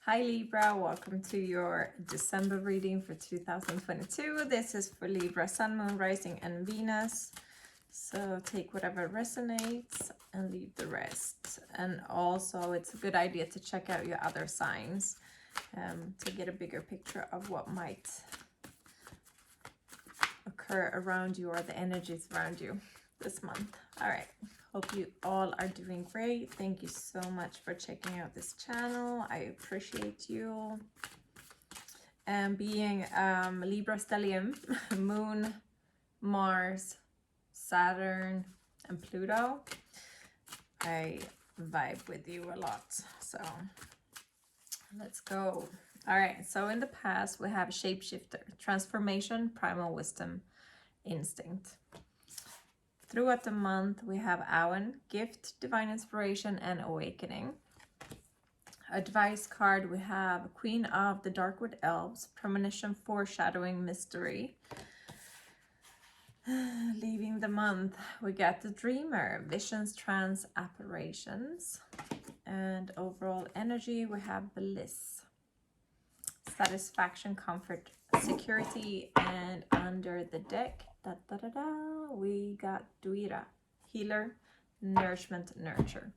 Hi Libra, welcome to your December reading for 2022. This is for Libra, Sun, Moon, Rising, and Venus. So take whatever resonates and leave the rest. And also it's a good idea to check out your other signs to get a bigger picture of what might occur around you or the energies around you this month. All right. Hope you all are doing great. Thank you so much for checking out this channel. I appreciate you. And being Libra stellium, Moon, Mars, Saturn, and Pluto, I vibe with you a lot. So let's go. All right. So in the past, we have shapeshifter, transformation, primal wisdom, instinct. Throughout the month, we have Awen, gift, divine inspiration, and awakening. Advice card, we have Queen of the Darkwood Elves, premonition, foreshadowing, mystery. Leaving the month, we got the Dreamer, visions, trance, apparitions. And overall energy, we have bliss, satisfaction, comfort, security. And under the deck, we got Duira, healer, nourishment, nurture.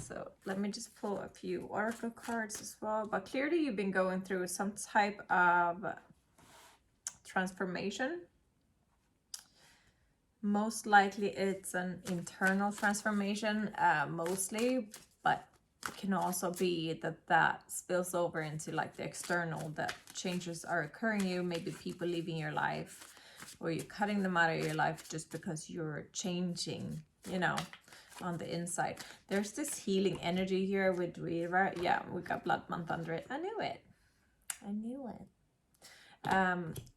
So let me just pull a few oracle cards as well. But clearly you've been going through some type of transformation. Most likely it's an internal transformation, mostly, but it can also be that spills over into like the external, that changes are occurring you, maybe people leaving your life, or you're cutting them out of your life just because you're changing, you know, on the inside. There's this healing energy here with Libra. Yeah, we got blood month under it. I knew it.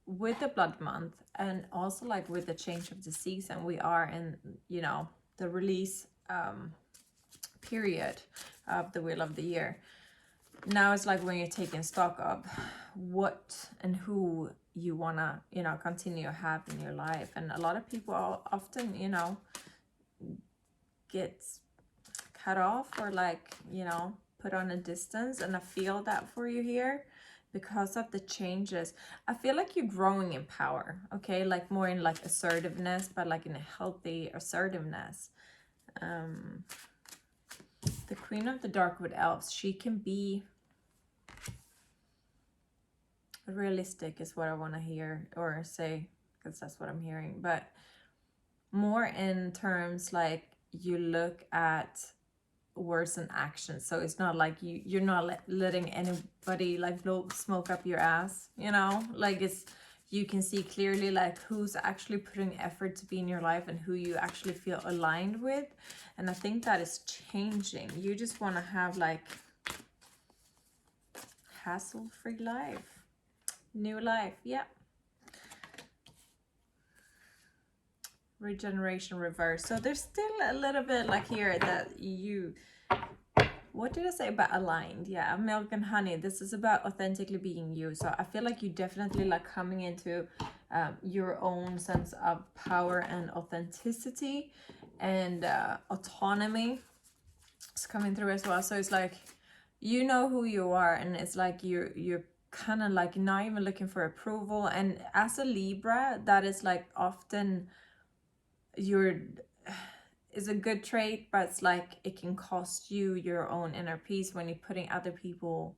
With the blood month, and also like with the change of the season, we are in, you know, the release period of the wheel of the year. Now it's like when you're taking stock of what and who you want to, you know, continue to have in your life. And a lot of people often, you know, get cut off or like, you know, put on a distance. And I feel that for you here because of the changes. I feel like you're growing in power, okay? Like more in like assertiveness, but like in a healthy assertiveness. The Queen of the Darkwood Elves, she can be realistic is what I want to hear or say, because that's what I'm hearing, but more in terms like you look at words and actions. So it's not like you're not letting anybody like blow smoke up your ass, you know, like it's, you can see clearly like who's actually putting effort to be in your life and who you actually feel aligned with. And I think that is changing. You just want to have like hassle-free life, new life. Yeah. Regeneration reverse. So there's still a little bit like here that you, what did I say about aligned? Yeah, milk and honey. This is about authentically being you. So I feel like you definitely like coming into your own sense of power and authenticity and autonomy. It's coming through as well. So it's like, you know who you are, and it's like you're kind of like not even looking for approval. And as a Libra, that is like often is a good trait, but it's like it can cost you your own inner peace when you're putting other people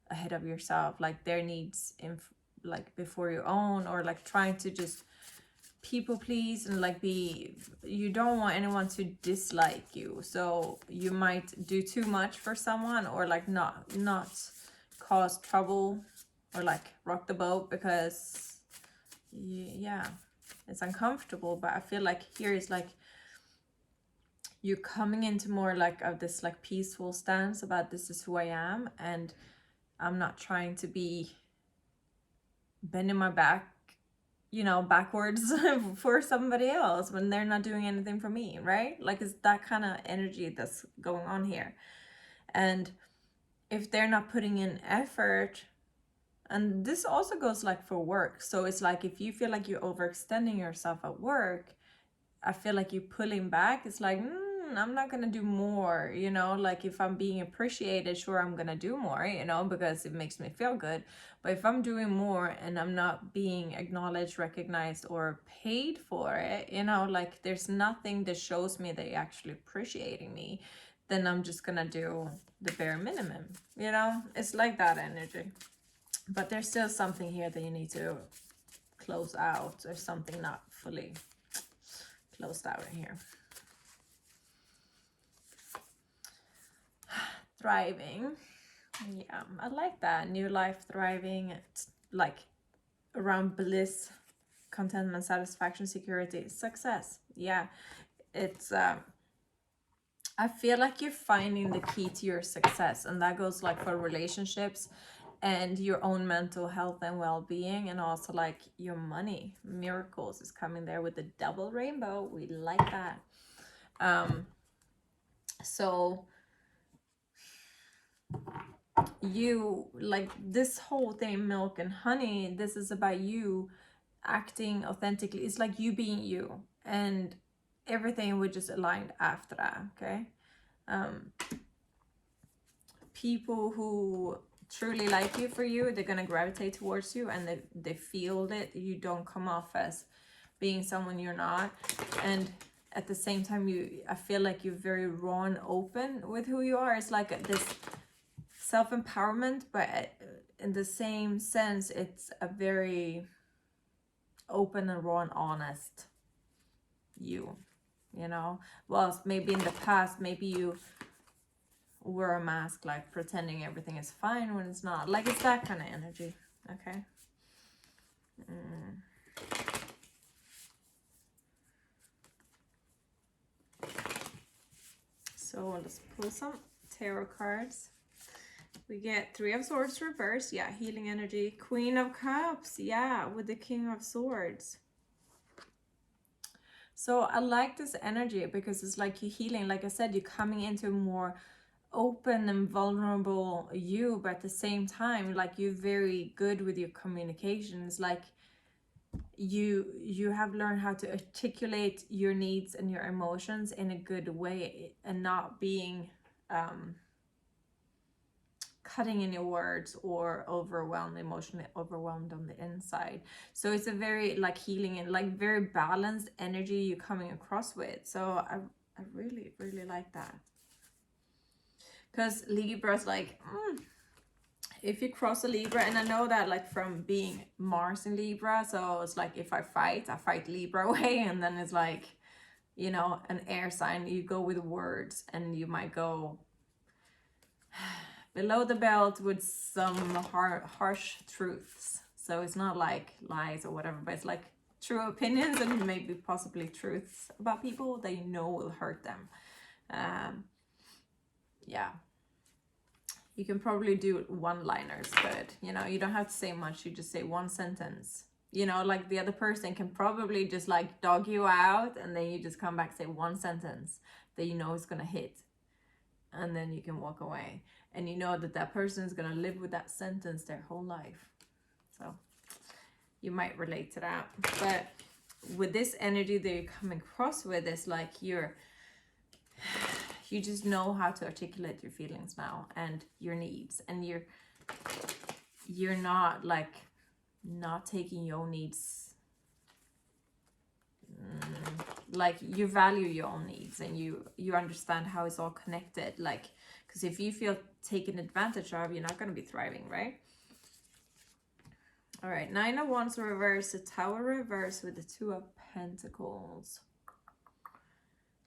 ahead of yourself, like their needs in like before your own, or like trying to just people please and like be, you don't want anyone to dislike you, so you might do too much for someone or like not cause trouble or like rock the boat because yeah, it's uncomfortable. But I feel like here is like you're coming into more like of this like peaceful stance about this is who I am, and I'm not trying to be bending my back, you know, backwards for somebody else when they're not doing anything for me, right? Like it's that kind of energy that's going on here. And if they're not putting in effort, and this also goes like for work, so it's like if you feel like you're overextending yourself at work, I feel like you're pulling back. It's like I'm not gonna do more, you know, like if I'm being appreciated, sure, I'm gonna do more, you know, because it makes me feel good. But if I'm doing more and I'm not being acknowledged, recognized, or paid for it, you know, like there's nothing that shows me that you're actually appreciating me, then I'm just gonna do the bare minimum, you know. It's like that energy. But there's still something here that you need to close out, or something not fully closed out in here. Thriving. Yeah, I like that. New life, thriving. It's like around bliss, contentment, satisfaction, security, success. Yeah, it's I feel like you're finding the key to your success, and that goes like for relationships and your own mental health and well-being, and also like your money. Miracles is coming there with the double rainbow. We like that. So you, like this whole thing, milk and honey, this is about you acting authentically. It's like you being you, and everything would just aligned after that. Okay. People who truly like you for you, they're gonna gravitate towards you, and they feel that you don't come off as being someone you're not. And at the same time, I feel like you're very raw and open with who you are. It's like this self-empowerment, but in the same sense, it's a very open and raw and honest you know. Well, maybe in the past, maybe you wear a mask, like pretending everything is fine when it's not. Like, it's that kind of energy. Okay. So let's pull some tarot cards. We get Three of Swords reversed. Yeah, healing energy. Queen of Cups. Yeah, with the King of Swords. So I like this energy because it's like you're healing. Like I said, you're coming into a more open and vulnerable you, but at the same time, like you're very good with your communications. Like you have learned how to articulate your needs and your emotions in a good way, and not being cutting in your words or overwhelmed, emotionally overwhelmed on the inside. So it's a very like healing and like very balanced energy you're coming across with. So I really like that, because Libra's like if you cross a Libra, and I know that like from being Mars in Libra, so it's like if I fight Libra way, and then it's like, you know, an air sign, you go with words, and you might go below the belt with some harsh truths. So it's not like lies or whatever, but it's like true opinions and maybe possibly truths about people that you know will hurt them. Yeah. You can probably do one-liners, but you know, you don't have to say much. You just say one sentence. You know, like the other person can probably just like dog you out, and then you just come back, say one sentence that you know is gonna hit, and then you can walk away. And you know that that person is gonna live with that sentence their whole life. So you might relate to that. But with this energy that you're coming across with, is like you just know how to articulate your feelings now and your needs, and you're not like not taking your own needs, like you value your own needs, and you understand how it's all connected. Like, because if you feel taken advantage of, you're not going to be thriving, right? All right, Nine of Wands reverse, the Tower reverse with the Two of Pentacles.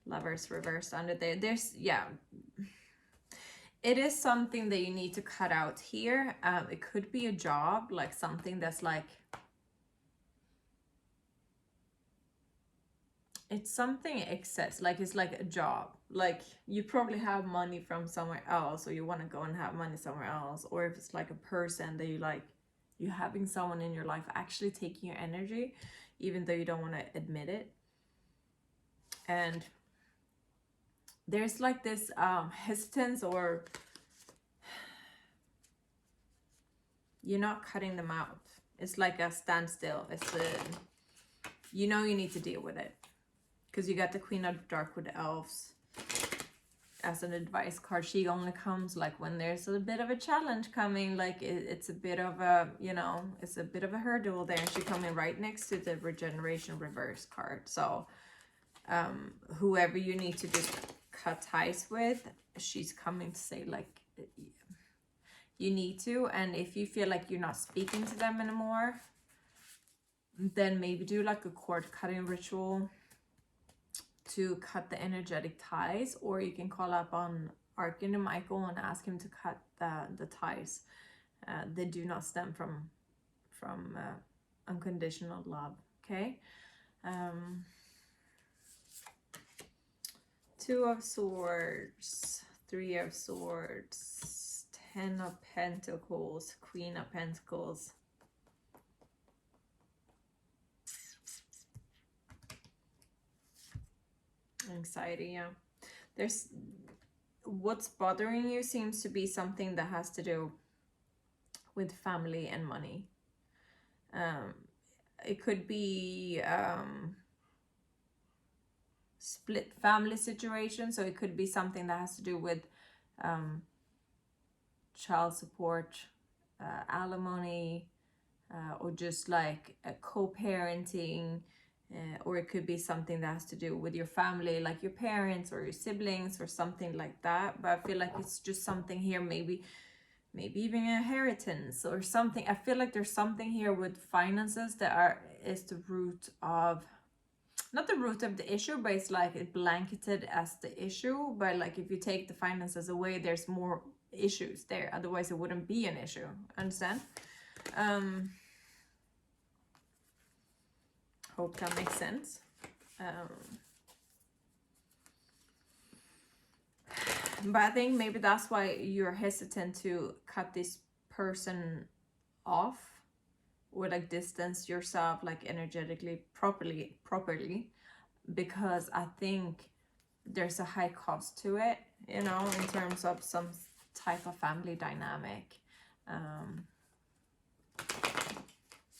Lovers reversed under there. There's, yeah, it is something that you need to cut out here. It could be a job, like something that's like, it's something excess, like it's like a job, like you probably have money from somewhere else, or you want to go and have money somewhere else. Or if it's like a person that you like, you having someone in your life actually taking your energy, even though you don't want to admit it. And there's like this hesitance, or you're not cutting them out. It's like a standstill. It's a, you know, you need to deal with it, because you got the Queen of Dark with the elves. as an advice card. She only comes like when there's a bit of a challenge coming, like it's a bit of a, you know, it's a bit of a hurdle there. And she's coming right next to the regeneration reverse card. So whoever you need to just cut ties with, she's coming to say like you need to. And if you feel like you're not speaking to them anymore, then maybe do like a cord cutting ritual to cut the energetic ties, or you can call up on Archangel Michael and ask him to cut the ties. They do not stem from unconditional love. Okay. 2 of Swords, 3 of Swords, 10 of Pentacles, Queen of Pentacles. Anxiety, yeah. There's what's bothering you seems to be something that has to do with family and money. It could be split family situation, so it could be something that has to do with child support, alimony, or just like a co-parenting. Or it could be something that has to do with your family, like your parents or your siblings or something like that. But I feel like it's just something here, maybe even inheritance or something. I feel like there's something here with finances that is the root of, not the root of the issue, but it's like it blanketed as the issue. But like if you take the finances away, there's more issues there. Otherwise it wouldn't be an issue. Understand? Hope that makes sense. But I think maybe that's why you're hesitant to cut this person off, or like distance yourself like energetically properly, because I think there's a high cost to it, you know, in terms of some type of family dynamic.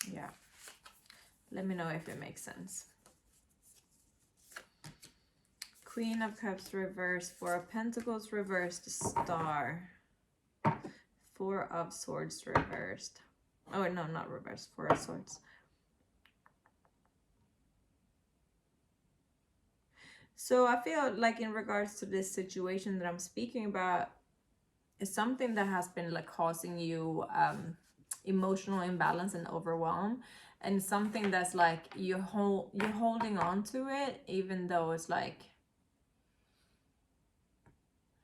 Yeah. Let me know if it makes sense. Queen of Cups reversed, 4 of Pentacles reversed, Star, 4 of Swords reversed. Oh, no, not reversed, 4 of Swords. So I feel like in regards to this situation that I'm speaking about, it's something that has been like causing you emotional imbalance and overwhelm. And something that's like you're holding on to it, even though it's like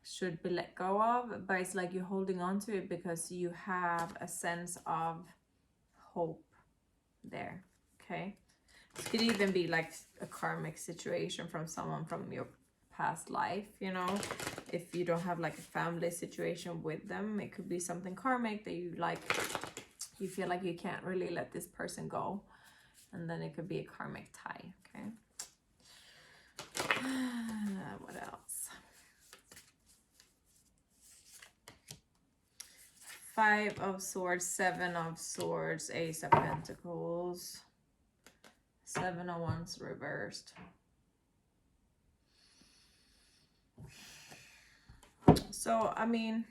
should be let go of, but it's like you're holding on to it because you have a sense of hope there. Okay, it could even be like a karmic situation from someone from your past life, you know. If you don't have like a family situation with them, it could be something karmic that you like, you feel like you can't really let this person go, and then it could be a karmic tie. Okay. What else? 5 of Swords, 7 of Swords, Ace of Pentacles, 7 of Wands reversed. So, I mean,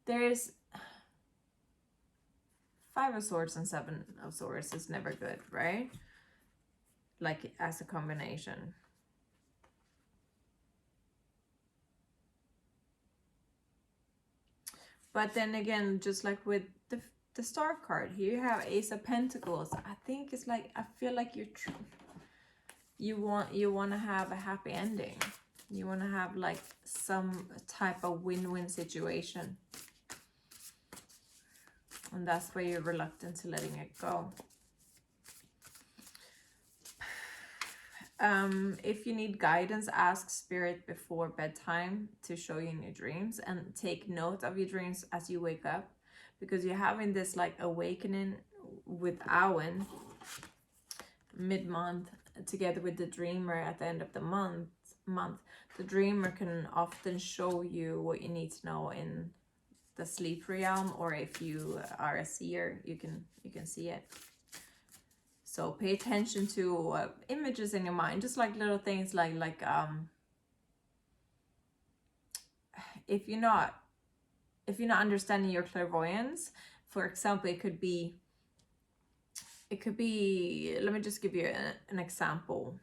there's 5 of Swords and 7 of Swords is never good, right? Like as a combination. But then again, just like with the Star card, here you have Ace of Pentacles. I think it's like, I feel like you want to have a happy ending. You want to have like some type of win-win situation. And that's why you're reluctant to letting it go. If you need guidance, ask Spirit before bedtime to show you in your dreams, and take note of your dreams as you wake up, because you're having this like awakening with Awen mid-month together with the dreamer at the end of the month. The dreamer can often show you what you need to know in the sleep realm, or if you are a seer, you can see it. So pay attention to images in your mind, just like little things like if you're not understanding your clairvoyance, for example, it could be, let me just give you an example.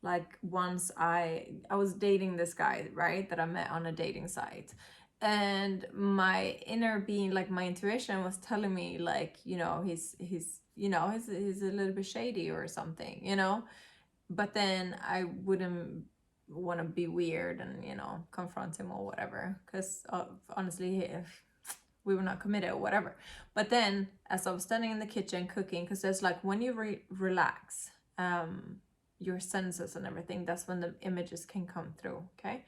Like once I was dating this guy, right, that I met on a dating site, and my inner being, like my intuition was telling me, like, you know, he's he's a little bit shady or something, you know. But then I wouldn't want to be weird and, you know, confront him or whatever, because honestly, if we were not committed or whatever. But then as I was standing in the kitchen cooking, because there's like when you relax your senses and everything, that's when the images can come through. Okay.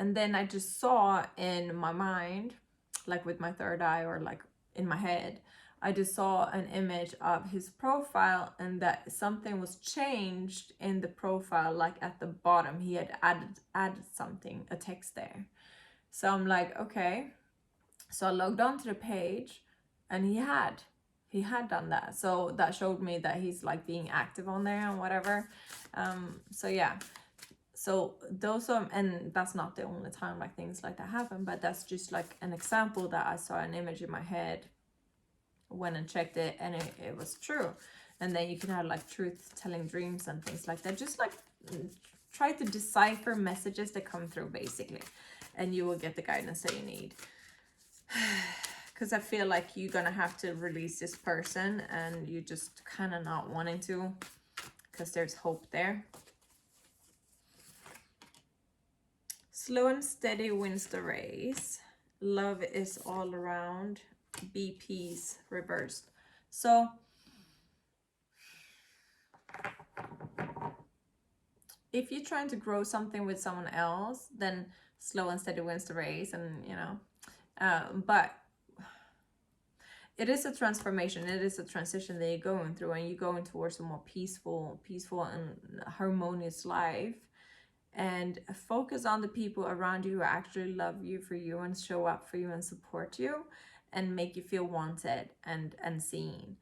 And then I just saw in my mind, like with my third eye, or like in my head, I just saw an image of his profile, and that something was changed in the profile, like at the bottom he had added something, a text there. So I'm like, okay. So I logged on to the page, and he had done that. So that showed me that he's like being active on there and whatever. So yeah. So those are, and that's not the only time like things like that happen, but that's just like an example that I saw an image in my head, went and checked it, and it was true. And then you can have like truth telling dreams and things like that. Just like try to decipher messages that come through, basically, and you will get the guidance that you need. Because I feel like you're gonna have to release this person, and you just kind of not wanting to, because there's hope there. Slow and steady wins the race. Love is all around. Be peace reversed. So if you're trying to grow something with someone else, then slow and steady wins the race, and you know, but it is a transformation, it is a transition that you're going through, and you're going towards a more peaceful and harmonious life. And focus on the people around you who actually love you for you, and show up for you, and support you, and make you feel wanted and seen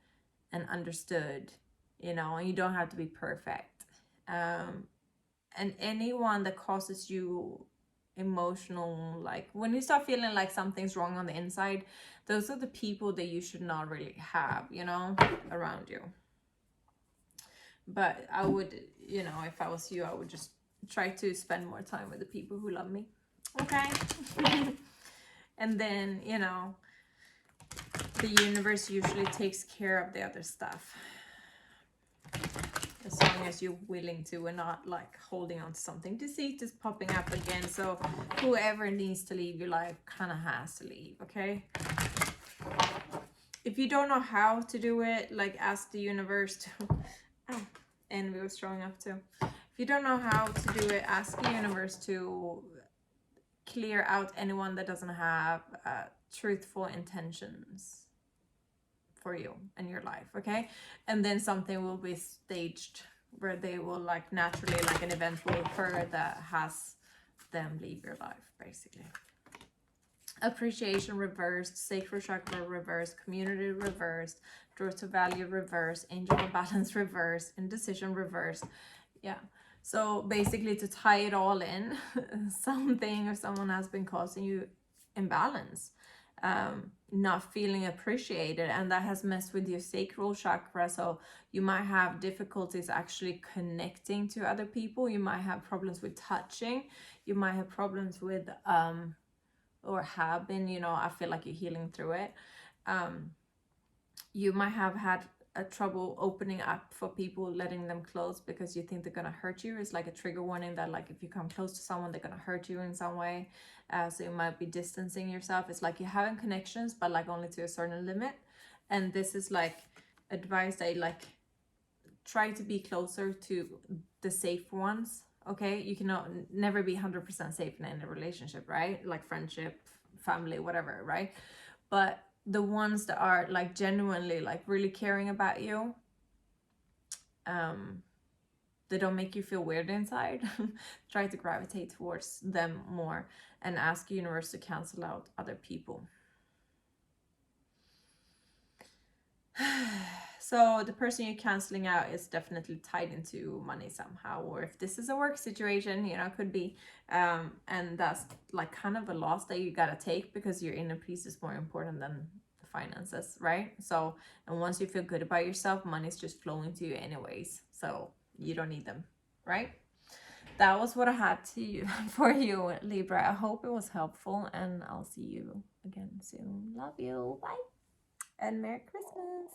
and understood, you know. And you don't have to be perfect. And anyone that causes you emotional, like when you start feeling like something's wrong on the inside, those are the people that you should not really have, you know, around you. But I would, you know, if I was you, I would just try to spend more time with the people who love me. Okay. And then, you know, the universe usually takes care of the other stuff, as long as you're willing to, and not like holding on to something. Deceit is popping up again, so whoever needs to leave your life kind of has to leave. Okay. If you don't know how to do it, like ask the universe to and we were showing up too. If you don't know how to do it, ask the universe to clear out anyone that doesn't have truthful intentions for you and your life. Okay. And then something will be staged where they will, like, naturally, like an event will occur that has them leave your life, basically. Appreciation reversed, sacral chakra reversed, community reversed, draw to value reversed, angel of balance reversed, indecision reversed. Yeah. So basically, to tie it all in, something or someone has been causing you imbalance, not feeling appreciated, and that has messed with your sacral chakra. So you might have difficulties actually connecting to other people. You might have problems with touching. You might have problems with or have been, you know, I feel like you're healing through it. You might have had a trouble opening up for people, letting them close, because you think they're gonna hurt you. It's like a trigger warning that, like, if you come close to someone, they're gonna hurt you in some way. So you might be distancing yourself. It's like you're having connections, but like only to a certain limit. And this is like advice that, like, try to be closer to the safe ones. Okay, you cannot never be 100% safe in any relationship, right? Like friendship, family, whatever, right? But the ones that are like genuinely, like, really caring about you, they don't make you feel weird inside. Try to gravitate towards them more, and ask the universe to cancel out other people. So the person you're canceling out is definitely tied into money somehow, or if this is a work situation, you know, could be, and that's like kind of a loss that you gotta take because your inner peace is more important than the finances, right? So, and once you feel good about yourself, money's just flowing to you anyways, so you don't need them, right? That was what I had to you for you, Libra. I hope it was helpful, and I'll see you again soon. Love you. Bye. And Merry Christmas.